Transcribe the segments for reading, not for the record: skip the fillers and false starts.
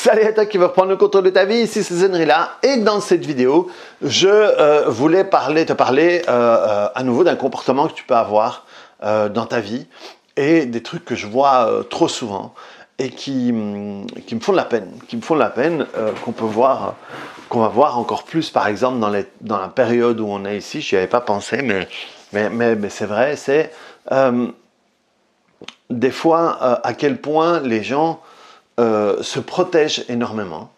Salut à toi qui veut reprendre le contrôle de ta vie, ici c'est Zenrila et dans cette vidéo, je voulais te parler à nouveau d'un comportement que tu peux avoir dans ta vie et des trucs que je vois trop souvent et qui me font de la peine, qu'on va voir encore plus par exemple dans la période où on est ici. Je n'y avais pas pensé, mais c'est vrai, c'est des fois à quel point les gens se protègent énormément.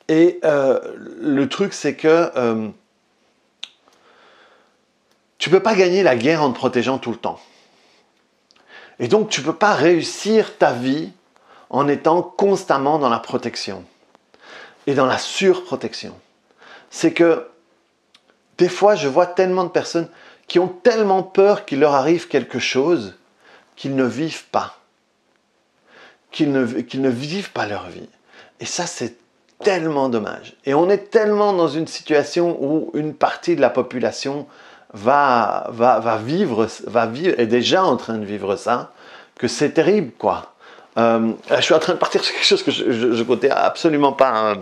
Et le truc, c'est que tu ne peux pas gagner la guerre en te protégeant tout le temps. Et donc, tu ne peux pas réussir ta vie en étant constamment dans la protection et dans la surprotection. C'est que des fois, je vois tellement de personnes qui ont tellement peur qu'il leur arrive quelque chose qu'ils ne vivent pas. Qu'ils ne vivent pas leur vie. Et ça, c'est tellement dommage. Et on est tellement dans une situation où une partie de la population va vivre, est déjà en train de vivre ça, que c'est terrible, quoi. Je suis en train de partir sur quelque chose que je comptais absolument pas.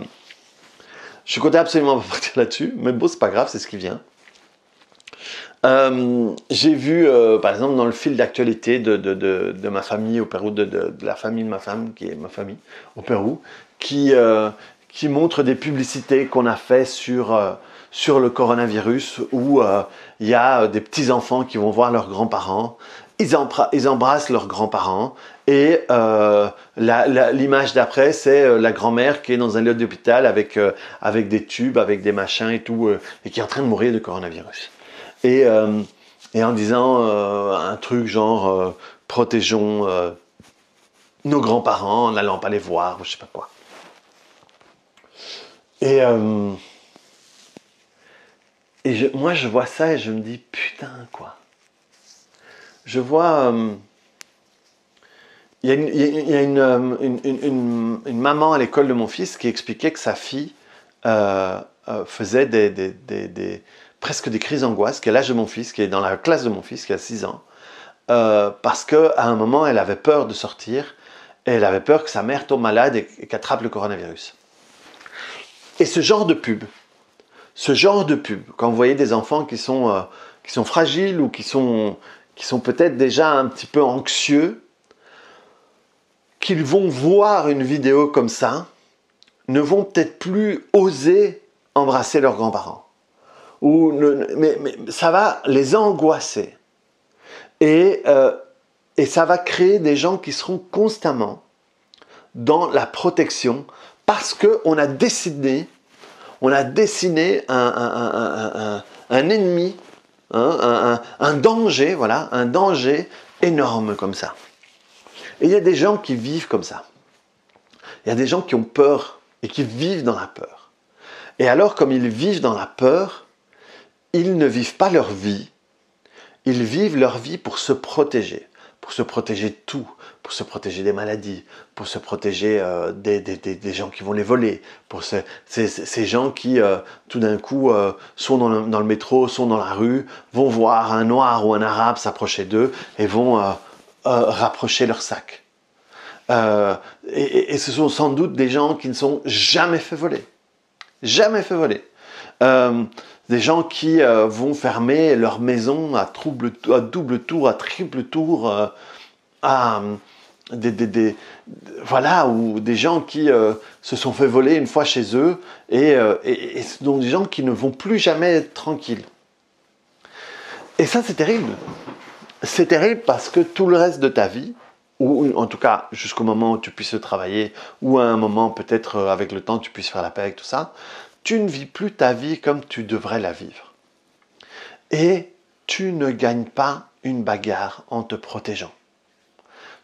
Je comptais absolument pas partir là-dessus, mais bon, c'est pas grave, c'est ce qui vient. J'ai vu, par exemple, dans le fil d'actualité de ma famille au Pérou, de la famille de ma femme, qui est ma famille au Pérou, qui montre des publicités qu'on a fait sur le coronavirus, où il y a des petits-enfants qui vont voir leurs grands-parents, ils embrassent leurs grands-parents, et l'image d'après, c'est la grand-mère qui est dans un lit d'hôpital avec des tubes, avec des machins et tout, et qui est en train de mourir de coronavirus. Et en disant un truc genre protégeons nos grands-parents en n'allant pas les voir, ou je sais pas quoi. Et moi je vois ça et je me dis putain quoi. Je vois il y a une maman à l'école de mon fils qui expliquait que sa fille faisait presque des crises d'angoisse, qui est l'âge de mon fils, qui est dans la classe de mon fils, qui a 6 ans, parce qu'à un moment, elle avait peur de sortir, et elle avait peur que sa mère tombe malade et qu'attrape le coronavirus. Et ce genre de pub, quand vous voyez des enfants qui sont fragiles ou qui sont peut-être déjà un petit peu anxieux, qu'ils vont voir une vidéo comme ça, ne vont peut-être plus oser embrasser leurs grands-parents. Mais ça va les angoisser. Et ça va créer des gens qui seront constamment dans la protection parce qu'on a dessiné un ennemi, un danger, voilà, un danger énorme comme ça. Et il y a des gens qui vivent comme ça. Il y a des gens qui ont peur et qui vivent dans la peur. Et alors, comme ils vivent dans la peur, ils ne vivent pas leur vie, ils vivent leur vie pour se protéger de tout, pour se protéger des maladies, pour se protéger des gens qui vont les voler, pour ces gens qui, tout d'un coup, sont dans le métro, sont dans la rue, vont voir un noir ou un arabe s'approcher d'eux et vont rapprocher leur sac. Et ce sont sans doute des gens qui ne sont jamais fait voler. Jamais fait voler. Des gens qui vont fermer leur maison à double tour, à triple tour, voilà, ou des gens qui se sont fait voler une fois chez eux, et donc des gens qui ne vont plus jamais être tranquilles. Et ça, c'est terrible. C'est terrible parce que tout le reste de ta vie, ou en tout cas jusqu'au moment où tu puisses travailler, ou à un moment peut-être avec le temps tu puisses faire la paix avec tout ça, tu ne vis plus ta vie comme tu devrais la vivre. Et tu ne gagnes pas une bagarre en te protégeant.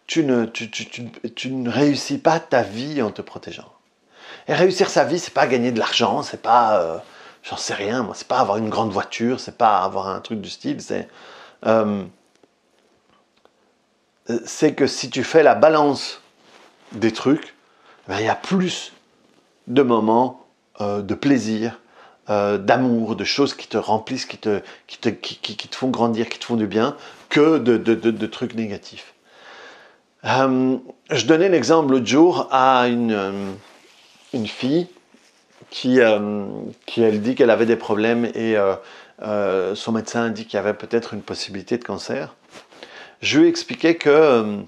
Tu ne réussis pas ta vie en te protégeant. Et réussir sa vie, c'est pas gagner de l'argent, c'est pas, j'en sais rien, moi, c'est pas avoir une grande voiture, c'est pas avoir un truc du style, c'est que si tu fais la balance des trucs, ben, il y a plus de moments de plaisir, d'amour, de choses qui te remplissent, qui te font grandir, qui te font du bien, que de trucs négatifs. Je donnais l'exemple l'autre jour à une une fille qui elle dit qu'elle avait des problèmes et son médecin dit qu'il y avait peut-être une possibilité de cancer. Je lui expliquais que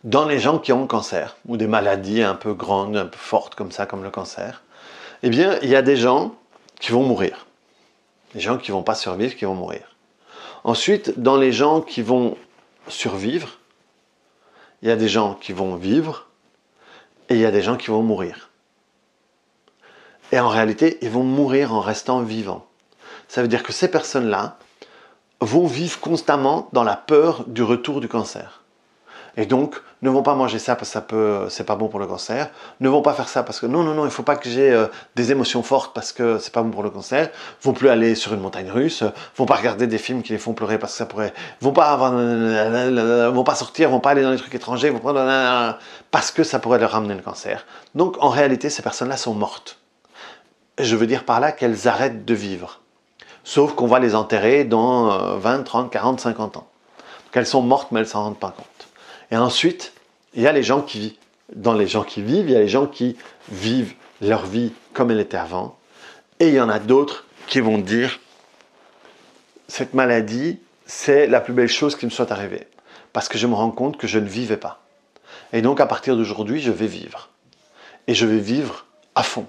dans les gens qui ont le cancer, ou des maladies un peu grandes, un peu fortes comme ça, comme le cancer, eh bien, il y a des gens qui vont mourir. Des gens qui ne vont pas survivre, qui vont mourir. Ensuite, dans les gens qui vont survivre, il y a des gens qui vont vivre et il y a des gens qui vont mourir. Et en réalité, ils vont mourir en restant vivants. Ça veut dire que ces personnes-là vont vivre constamment dans la peur du retour du cancer. Et donc, ne vont pas manger ça parce que c'est pas bon pour le cancer. Ne vont pas faire ça parce que non, il ne faut pas que j'ai des émotions fortes parce que c'est pas bon pour le cancer. Vont plus aller sur une montagne russe. Vont pas regarder des films qui les font pleurer parce que ça pourrait. Vont pas sortir. Vont pas aller dans les trucs étrangers. Parce que ça pourrait leur ramener le cancer. Donc, en réalité, ces personnes-là sont mortes. Et je veux dire par là qu'elles arrêtent de vivre. Sauf qu'on va les enterrer dans 20, 30, 40, 50 ans. Donc, elles sont mortes, mais elles ne s'en rendent pas compte. Et ensuite, il y a les gens qui vivent. Dans les gens qui vivent, il y a les gens qui vivent leur vie comme elle était avant. Et il y en a d'autres qui vont dire « Cette maladie, c'est la plus belle chose qui me soit arrivée. Parce que je me rends compte que je ne vivais pas. Et donc, à partir d'aujourd'hui, je vais vivre. Et je vais vivre à fond. »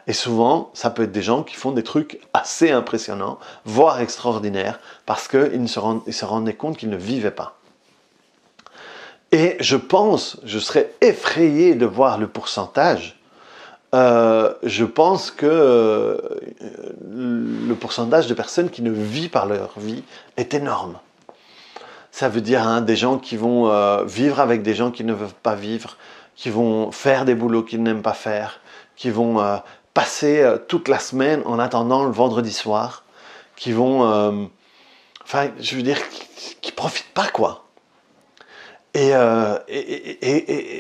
Et souvent, ça peut être des gens qui font des trucs assez impressionnants, voire extraordinaires, parce qu'ils se rendaient compte qu'ils ne vivaient pas. Et je serais effrayé de voir le pourcentage. Je pense que le pourcentage de personnes qui ne vivent par leur vie est énorme. Ça veut dire des gens qui vont vivre avec des gens qui ne veulent pas vivre, qui vont faire des boulots qu'ils n'aiment pas faire, qui vont passer toute la semaine en attendant le vendredi soir, qui vont... je veux dire, qui ne profitent pas, quoi. Et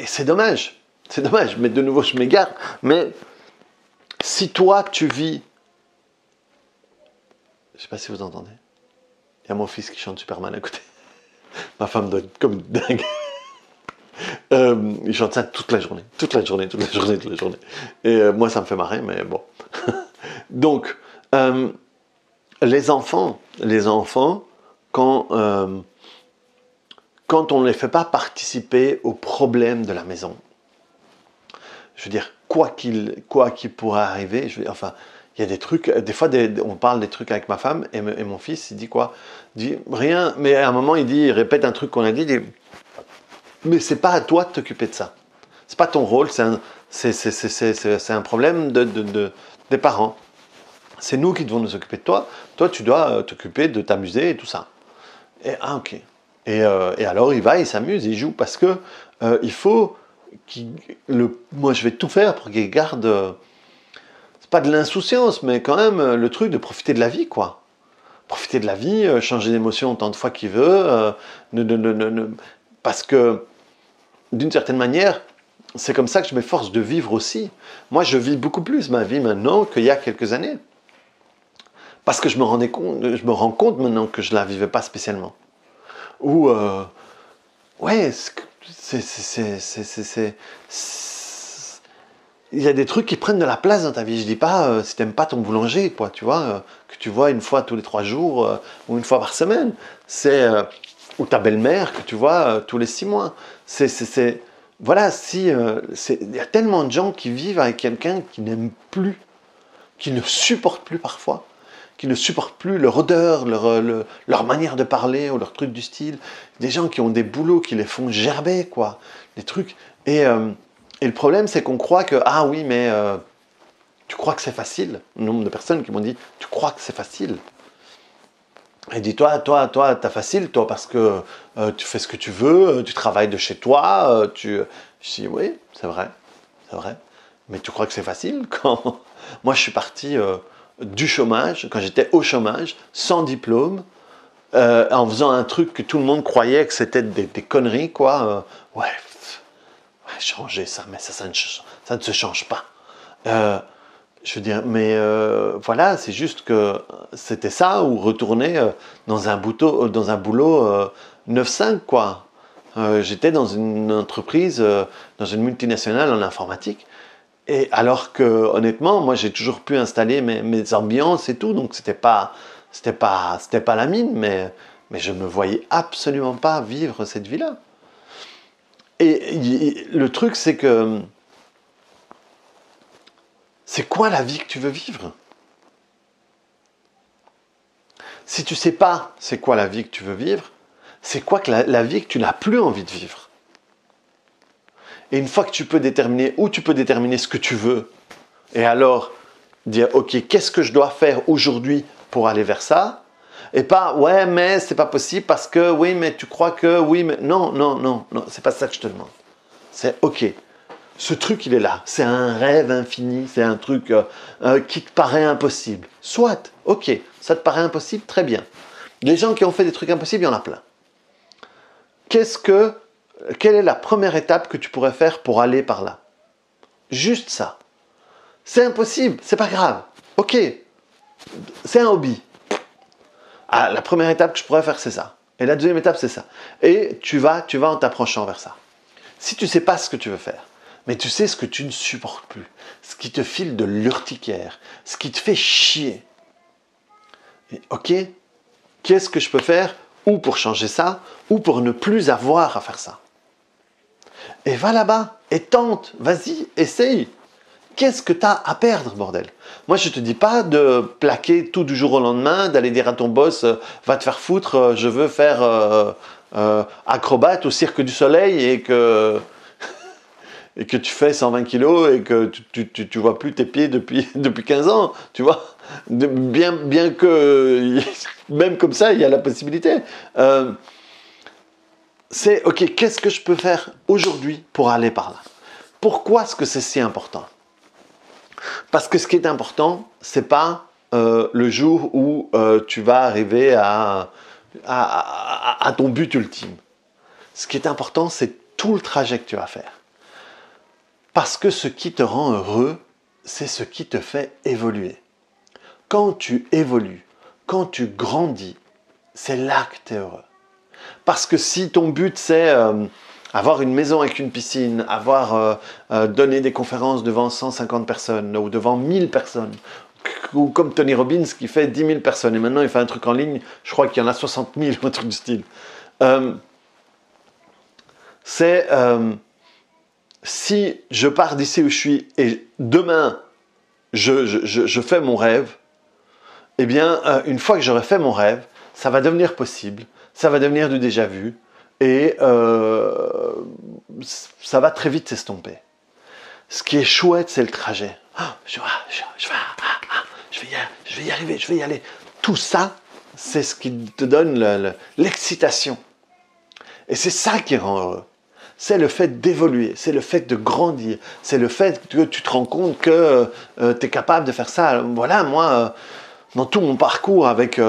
c'est dommage. C'est dommage, mais de nouveau, je m'égare. Mais si toi, tu vis... Je ne sais pas si vous entendez. Il y a mon fils qui chante Superman à côté. Ma femme doit être comme dingue. Il chante ça toute la journée. Et moi, ça me fait marrer, mais bon. Donc, les enfants, quand on ne les fait pas participer aux problèmes de la maison, je veux dire, quoi qu'il pourrait arriver, il y a des trucs, des fois, on parle des trucs avec ma femme, et mon fils, il dit quoi? Il dit rien, mais à un moment, il répète un truc qu'on a dit, il dit, mais c'est pas à toi de t'occuper de ça. C'est pas ton rôle, c'est un problème des parents. C'est nous qui devons nous occuper de toi. Toi, tu dois t'occuper de t'amuser et tout ça. Et ok. Et alors, il s'amuse, il joue parce que il faut moi, je vais tout faire pour qu'il garde. C'est pas de l'insouciance, mais quand même le truc de profiter de la vie, quoi. Profiter de la vie, changer d'émotion autant de fois qu'il veut. Parce que d'une certaine manière, c'est comme ça que je m'efforce de vivre aussi. Moi, je vis beaucoup plus ma vie maintenant qu'il y a quelques années. Parce que je me rends compte maintenant que je ne la vivais pas spécialement. Ou, ouais, il y a des trucs qui prennent de la place dans ta vie. Je dis pas, si tu n'aimes pas ton boulanger, quoi, tu vois, que tu vois une fois tous les 3 jours, ou une fois par semaine. Ou ta belle-mère que tu vois tous les 6 mois. Voilà, il y a tellement de gens qui vivent avec quelqu'un qui n'aiment plus, qui ne supportent plus parfois, qui ne supportent plus leur odeur, leur manière de parler ou leur truc du style. Des gens qui ont des boulots qui les font gerber, quoi. Des trucs. Et le problème, c'est qu'on croit que, ah oui, mais tu crois que c'est facile. Le nombre de personnes qui m'ont dit, tu crois que c'est facile. Et dis toi, t'as facile, toi, parce que tu fais ce que tu veux, tu travailles de chez toi, Je dis, oui, c'est vrai. Mais tu crois que c'est facile quand... Moi, je suis parti du chômage, quand j'étais au chômage, sans diplôme, en faisant un truc que tout le monde croyait que c'était des conneries, quoi. Ouais, changer ça, mais ça ne se change pas. Je veux dire, mais voilà, c'est juste que c'était ça, ou retourner dans un boulot 9-5, quoi. J'étais dans une entreprise, dans une multinationale en informatique, Et alors que, honnêtement, moi, j'ai toujours pu installer mes ambiances et tout, donc c'était pas la mine, mais je me voyais absolument pas vivre cette vie-là. Et le truc, c'est que, c'est quoi la vie que tu veux vivre? Si tu sais pas c'est quoi la vie que tu veux vivre, c'est quoi que la vie que tu n'as plus envie de vivre? Et une fois que tu peux déterminer, ou tu peux déterminer ce que tu veux, et alors dire, ok, qu'est-ce que je dois faire aujourd'hui pour aller vers ça? Et pas, ouais, mais c'est pas possible parce que, oui, mais tu crois que, oui, mais non, non, non, non, c'est pas ça que je te demande. C'est, ok, ce truc, il est là. C'est un rêve infini, c'est un truc qui te paraît impossible. Soit, ok, ça te paraît impossible, très bien. Les gens qui ont fait des trucs impossibles, il y en a plein. Quelle est la première étape que tu pourrais faire pour aller par là? Juste ça. C'est impossible, c'est pas grave. Ok, c'est un hobby. Ah, la première étape que je pourrais faire, c'est ça. Et la deuxième étape, c'est ça. Et tu vas en t'approchant vers ça. Si tu ne sais pas ce que tu veux faire, mais tu sais ce que tu ne supportes plus, ce qui te file de l'urticaire, ce qui te fait chier. Et, ok, qu'est-ce que je peux faire ou pour changer ça, ou pour ne plus avoir à faire ça? Et va là-bas, et tente, vas-y, essaye. Qu'est-ce que tu as à perdre, bordel? Moi, je ne te dis pas de plaquer tout du jour au lendemain, d'aller dire à ton boss, va te faire foutre, je veux faire acrobate au Cirque du Soleil et que tu fais 120 kilos et que tu vois plus tes pieds depuis 15 ans, tu vois. Bien que, même comme ça, il y a la possibilité. C'est, ok, qu'est-ce que je peux faire aujourd'hui pour aller par là? Pourquoi est-ce que c'est si important? Parce que ce qui est important, c'est pas le jour où tu vas arriver à ton but ultime. Ce qui est important, c'est tout le trajet que tu vas faire. Parce que ce qui te rend heureux, c'est ce qui te fait évoluer. Quand tu évolues, quand tu grandis, c'est là que tu es heureux. Parce que si ton but c'est avoir une maison avec une piscine, avoir donné des conférences devant 150 personnes ou devant 1000 personnes, ou comme Tony Robbins qui fait 10 000 personnes et maintenant il fait un truc en ligne, je crois qu'il y en a 60 000 ou un truc du style. Si je pars d'ici où je suis et demain je fais mon rêve, eh bien une fois que j'aurai fait mon rêve, ça va devenir possible, ça va devenir du déjà vu et ça va très vite s'estomper. Ce qui est chouette, c'est le trajet. Je vais y arriver, je vais y aller. Tout ça, c'est ce qui te donne l'excitation. Et c'est ça qui rend heureux. C'est le fait d'évoluer, c'est le fait de grandir, c'est le fait que tu te rends compte que tu es capable de faire ça. Voilà, moi, dans tout mon parcours avec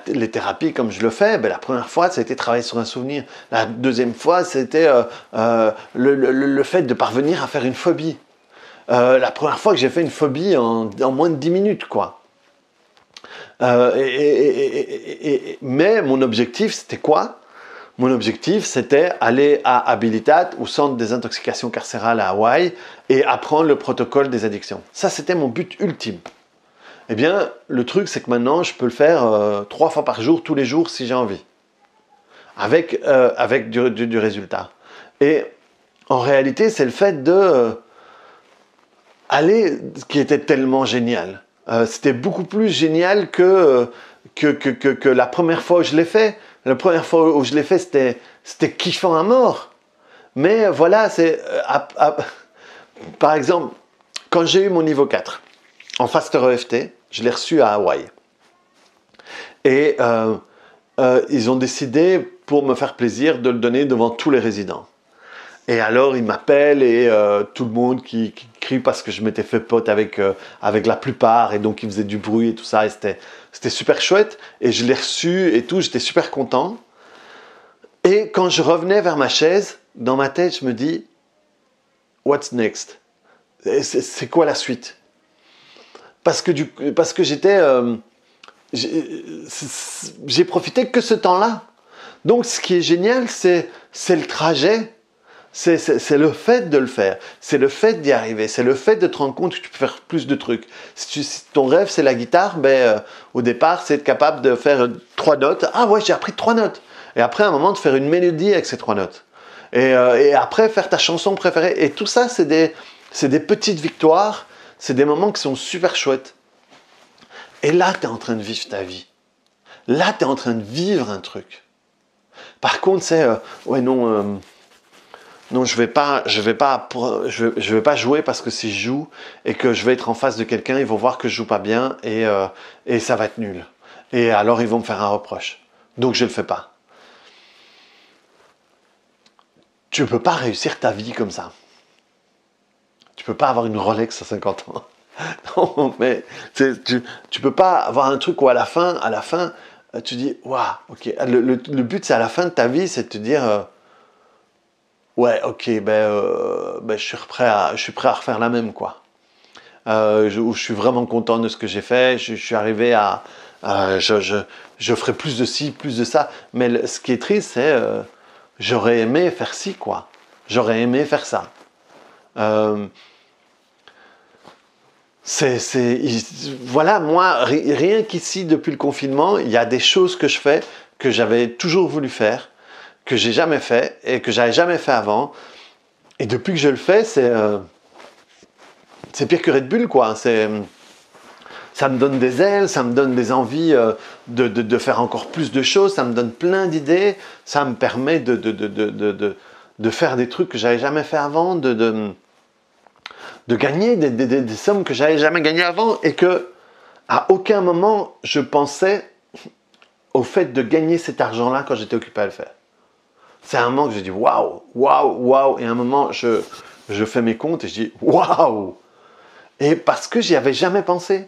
les thérapies comme je le fais, la première fois, ça a été travailler sur un souvenir. La deuxième fois, c'était le fait de parvenir à faire une phobie. La première fois que j'ai fait une phobie en moins de 10 minutes, quoi. Mais mon objectif, c'était quoi? Mon objectif, c'était aller à Habilitat, au centre des intoxications carcérales à Hawaï, et apprendre le protocole des addictions. Ça, c'était mon but ultime. Eh bien, le truc, c'est que maintenant, je peux le faire 3 fois par jour, tous les jours, si j'ai envie. Avec du résultat. Et en réalité, c'est le fait de aller, qui était tellement génial. C'était beaucoup plus génial que la première fois où je l'ai fait. La première fois où je l'ai fait, c'était kiffant à mort. Mais voilà, par exemple, quand j'ai eu mon niveau 4, en Faster EFT, je l'ai reçu à Hawaï. Et ils ont décidé, pour me faire plaisir, de le donner devant tous les résidents. Et alors, ils m'appellent et tout le monde qui crie parce que je m'étais fait pote avec la plupart. Et donc, ils faisaient du bruit et tout ça. Et c'était super chouette. Et je l'ai reçu et tout. J'étais super content. Et quand je revenais vers ma chaise, dans ma tête, je me dis, what's next? C'est quoi la suite? Parce que j'étais... j'ai profité que ce temps-là. Donc, ce qui est génial, c'est le trajet. C'est le fait de le faire, c'est le fait d'y arriver, c'est le fait de te rendre compte que tu peux faire plus de trucs. Si ton rêve c'est la guitare, au départ c'est être capable de faire 3 notes. Ah ouais, j'ai appris 3 notes. Et après à un moment de faire une mélodie avec ces 3 notes. Et après faire ta chanson préférée. Et tout ça c'est des petites victoires, c'est des moments qui sont super chouettes. Et là tu es en train de vivre ta vie. Là tu es en train de vivre un truc. Par contre c'est, ouais non... non, je vais pas jouer parce que si je joue et que je vais être en face de quelqu'un, ils vont voir que je joue pas bien et ça va être nul. Et alors ils vont me faire un reproche. Donc je le fais pas. Tu peux pas réussir ta vie comme ça. Tu peux pas avoir une Rolex à 50 ans. Non, mais tu peux pas avoir un truc où à la fin, tu dis waouh, ok. Le but c'est à la fin de ta vie, c'est de te dire ouais, ok, je suis prêt à refaire la même, quoi. Je suis vraiment content de ce que j'ai fait. Je suis arrivé à, je ferai plus de ci, plus de ça. Mais ce qui est triste, c'est j'aurais aimé faire ci, quoi. J'aurais aimé faire ça. Voilà, moi, rien qu'ici, depuis le confinement, il y a des choses que je fais que j'avais toujours voulu faire, que j'ai jamais fait et que j'avais jamais fait avant. Et depuis que je le fais, c'est pire que Red Bull, quoi. Ça me donne des ailes, ça me donne des envies de faire encore plus de choses, ça me donne plein d'idées, ça me permet de faire des trucs que j'avais jamais fait avant, de gagner des sommes que j'avais jamais gagnées avant et que à aucun moment je pensais au fait de gagner cet argent-là quand j'étais occupé à le faire. C'est un moment que j'ai dit waouh, waouh, waouh, et à un moment je fais mes comptes et je dis waouh, et parce que j'y avais jamais pensé.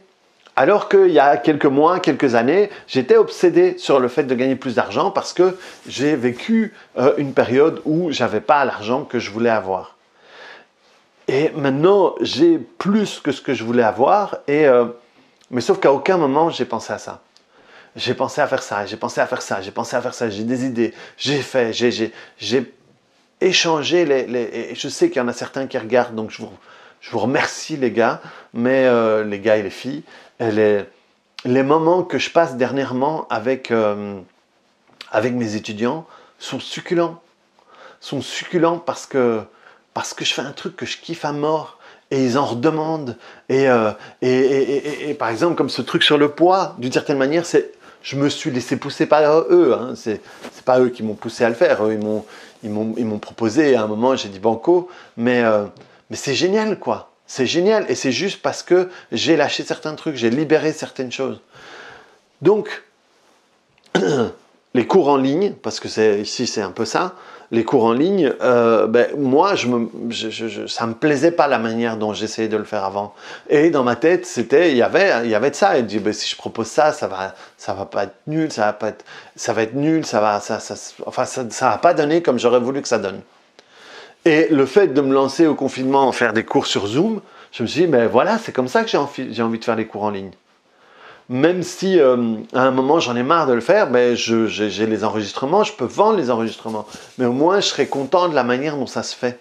Alors qu'il y a quelques mois, quelques années, j'étais obsédé sur le fait de gagner plus d'argent parce que j'ai vécu une période où j'avais pas l'argent que je voulais avoir. Et maintenant, j'ai plus que ce que je voulais avoir, mais sauf qu'à aucun moment, j'ai pensé à ça. J'ai pensé à faire ça, j'ai pensé à faire ça, j'ai pensé à faire ça, j'ai des idées, j'ai fait, j'ai échangé et je sais qu'il y en a certains qui regardent, donc je vous remercie les gars, mais les gars et les filles, les moments que je passe dernièrement avec mes étudiants sont succulents. Sont succulents parce que je fais un truc que je kiffe à mort et ils en redemandent. Et par exemple, comme ce truc sur le poids, d'une certaine manière, je me suis laissé pousser par eux. Hein. C'est pas eux qui m'ont poussé à le faire. Eux, ils m'ont proposé. À un moment, j'ai dit banco. Mais c'est génial, quoi. C'est génial. Et c'est juste parce que j'ai lâché certains trucs, j'ai libéré certaines choses. Donc, les cours en ligne, parce que ici c'est un peu ça, les cours en ligne, moi, ça me plaisait pas la manière dont j'essayais de le faire avant. Et dans ma tête, il y avait de ça. Et je dis, si je propose ça, ça va pas être nul, ça va être nul, ça va pas donner comme j'aurais voulu que ça donne. Et le fait de me lancer au confinement, faire des cours sur Zoom, je me suis dit, voilà, c'est comme ça que j'ai envie de faire les cours en ligne. Même si à un moment j'en ai marre de le faire, j'ai les enregistrements, je peux vendre les enregistrements. Mais au moins je serai content de la manière dont ça se fait.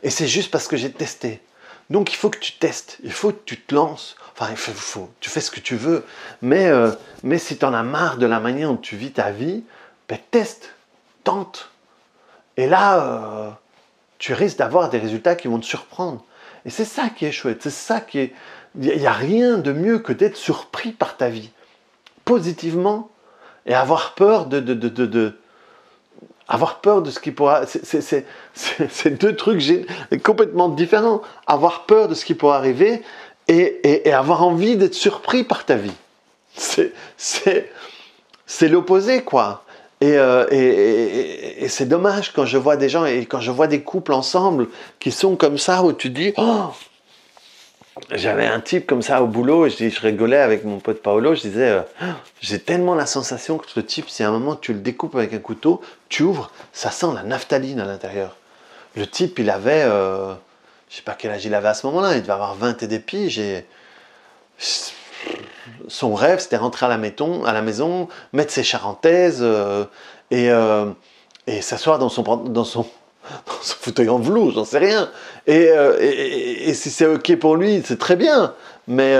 Et c'est juste parce que j'ai testé. Donc il faut que tu testes, il faut que tu te lances. Enfin, tu fais ce que tu veux. Mais si tu en as marre de la manière dont tu vis ta vie, teste, tente. Et là, tu risques d'avoir des résultats qui vont te surprendre. Et c'est ça qui est chouette, c'est ça qui est... Il n'y a rien de mieux que d'être surpris par ta vie, positivement, et avoir peur avoir peur de ce qui pourra... C'est deux trucs complètement différents. Avoir peur de ce qui pourra arriver et avoir envie d'être surpris par ta vie. C'est l'opposé, quoi. Et c'est dommage quand je vois des gens et quand je vois des couples ensemble qui sont comme ça, où tu dis... Oh, j'avais un type comme ça au boulot et je rigolais avec mon pote Paolo, je disais j'ai tellement la sensation que ce type, si à un moment tu le découpes avec un couteau, tu ouvres, ça sent la naphtaline à l'intérieur. Le type, il avait, je sais pas quel âge il avait à ce moment-là, il devait avoir 20 et des piges et son rêve c'était rentrer à la maison, mettre ses charentaises et s'asseoir dans dans son fauteuil en velours, j'en sais rien. Et si c'est ok pour lui, c'est très bien. Mais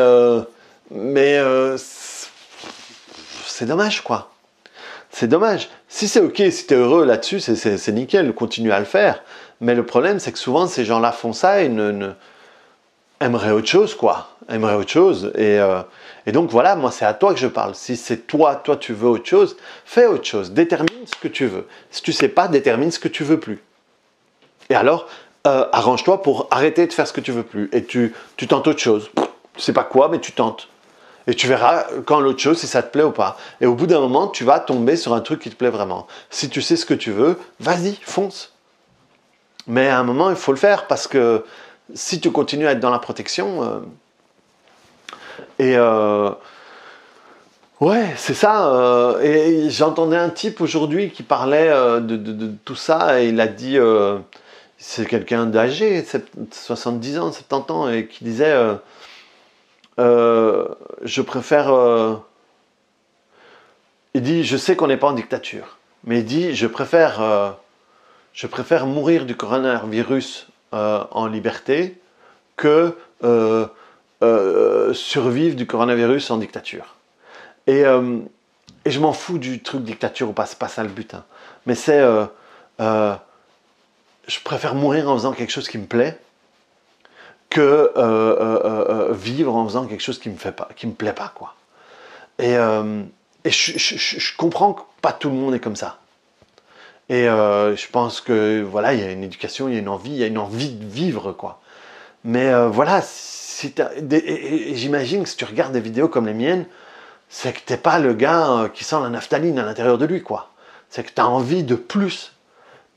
c'est dommage, quoi. C'est dommage. Si c'est ok, si tu es heureux là-dessus, c'est nickel, continue à le faire. Mais le problème, c'est que souvent, ces gens-là font ça et aimeraient autre chose, quoi. Aimeraient autre chose. Et donc, voilà, moi, c'est à toi que je parle. Si c'est toi, tu veux autre chose, fais autre chose. Détermine ce que tu veux. Si tu sais pas, détermine ce que tu veux plus. Et alors, arrange-toi pour arrêter de faire ce que tu veux plus. Et tu tentes autre chose. Tu sais pas quoi, mais tu tentes. Et tu verras quand l'autre chose, si ça te plaît ou pas. Et au bout d'un moment, tu vas tomber sur un truc qui te plaît vraiment. Si tu sais ce que tu veux, vas-y, fonce. Mais à un moment, il faut le faire parce que si tu continues à être dans la protection, ouais, c'est ça. Et j'entendais un type aujourd'hui qui parlait de tout ça et il a dit, c'est quelqu'un d'âgé, 70 ans, 70 ans, et qui disait, je préfère... il dit, je sais qu'on n'est pas en dictature, mais il dit, je préfère mourir du coronavirus en liberté que survivre du coronavirus en dictature. Et je m'en fous du truc dictature ou pas, c'est pas ça le but. Hein. Mais c'est... je préfère mourir en faisant quelque chose qui me plaît que vivre en faisant quelque chose qui me plaît pas, quoi. Et je comprends que pas tout le monde est comme ça. Et je pense que voilà, il y a une éducation, il y a une envie de vivre, quoi. Mais voilà, et j'imagine que si tu regardes des vidéos comme les miennes, c'est que t'es pas le gars qui sent la naphtaline à l'intérieur de lui, quoi. C'est que tu as envie de plus.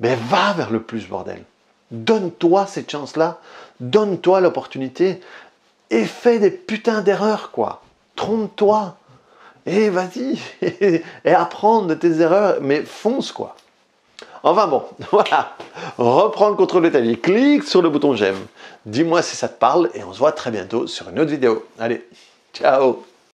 Mais va vers le plus, bordel. Donne-toi cette chance-là, donne-toi l'opportunité et fais des putains d'erreurs, quoi. Trompe-toi. Et vas-y, et apprends de tes erreurs, mais fonce, quoi. Enfin bon, voilà. Reprends le contrôle de ta vie. Clique sur le bouton j'aime. Dis-moi si ça te parle et on se voit très bientôt sur une autre vidéo. Allez, ciao!